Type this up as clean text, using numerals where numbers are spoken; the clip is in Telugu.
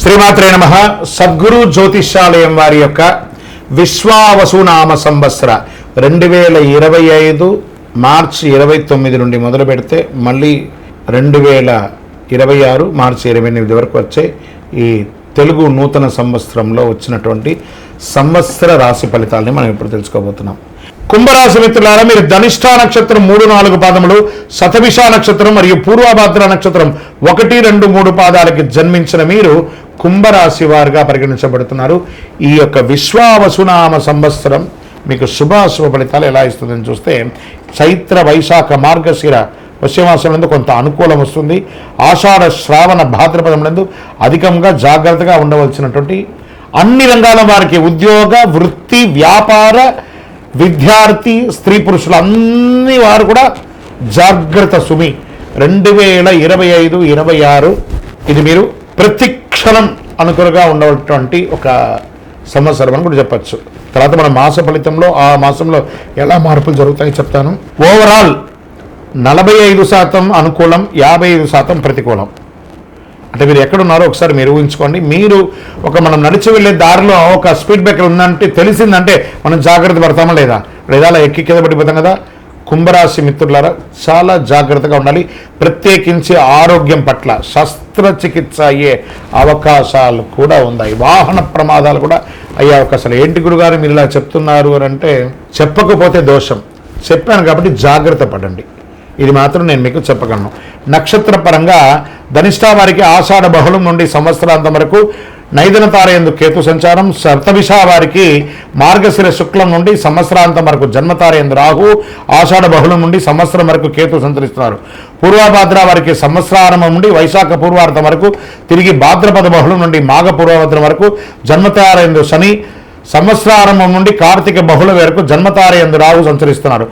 శ్రీమాత్రే నమః. సద్గురు జ్యోతిష్యాలయం వారి యొక్క విశ్వావసునామ సంవత్సర 2025 మార్చి 29 నుండి మొదలు పెడితే మళ్ళీ 2026 మార్చి 28 వరకు వచ్చే ఈ తెలుగు నూతన సంవత్సరంలో వచ్చినటువంటి సంవత్సర రాశి ఫలితాలని మనం ఇప్పుడు తెలుసుకోబోతున్నాం. కుంభరాశి మిత్రులారా, మీరు ధనిష్ఠా నక్షత్రం 3-4 పాదములు, శతభిష నక్షత్రం మరియు పూర్వభాద్ర నక్షత్రం 1, 2, 3 పాదాలకి జన్మించిన మీరు కుంభరాశి వారుగా పరిగణించబడుతున్నారు. ఈ యొక్క విశ్వావసునామ సంవత్సరం మీకు శుభాశుభ ఫలితాలు ఎలా ఇస్తుందని చూస్తే, చైత్ర వైశాఖ మార్గశిర పశ్చిమాసనందు కొంత అనుకూలం వస్తుంది. ఆషాఢ శ్రావణ భాద్రపదములందు అధికంగా జాగ్రత్తగా ఉండవలసినటువంటి అన్ని రంగాల వారికి ఉద్యోగ, వృత్తి, వ్యాపార, విద్యార్థి, స్త్రీ పురుషులు అన్ని వారు కూడా జాగ్రత్త సుమి. 2025-26 ఇది మీరు ప్రతిక్షణం అనుకూలంగా ఉండేటువంటి ఒక సంవత్సరం అని కూడా చెప్పచ్చు. తర్వాత మన మాస ఫలితంలో ఆ మాసంలో ఎలా మార్పులు జరుగుతాయో చెప్తాను. ఓవరాల్ 45% అనుకూలం, 55% ప్రతికూలం. అంటే మీరు ఎక్కడున్నారో ఒకసారి మీరు ఊహించుకోండి. మీరు మనం నడిచి వెళ్ళే దారిలో ఒక స్పీడ్ బ్రేకర్ ఉందంటే తెలిసిందంటే మనం జాగ్రత్త పడతామా లేదా అలా ఎక్కి కింద పడిపోతాం కదా. కుంభరాశి మిత్రులారా, చాలా జాగ్రత్తగా ఉండాలి. ప్రత్యేకించి ఆరోగ్యం పట్ల శస్త్రచికిత్స అయ్యే అవకాశాలు కూడా ఉన్నాయి. వాహన ప్రమాదాలు కూడా అయ్యే అవకాశాలు. ఏంటి గురుగారు మీరు ఇలా చెప్తున్నారు అని అంటే, చెప్పకపోతే దోషం, చెప్పాను కాబట్టి జాగ్రత్త పడండి. ఇది మాత్రం నేను మీకు చెప్పగలను. నక్షత్ర పరంగా ధనిష్ఠా వారికి ఆషాఢ బహుళం నుండి సంవత్సరాంతం వరకు నైదన తారయందు కేతు సంచారం, శతభిష వారికి మార్గశిర శుక్లం నుండి సంవత్సరాంతం వరకు జన్మతారయందు రాహు, ఆషాఢ బహుళం నుండి సంవత్సరం వరకు కేతు సంచరిస్తున్నారు. పూర్వభాద్ర వారికి సంవత్సరారంభం నుండి వైశాఖ పూర్వార్థం వరకు, తిరిగి భాద్రపద బహుళం నుండి మాఘ పూర్వభద్రం వరకు జన్మతారయందు శని, సంవత్సరారంభం నుండి కార్తీక బహుళ వరకు జన్మతారయందు రాహు సంచరిస్తున్నారు.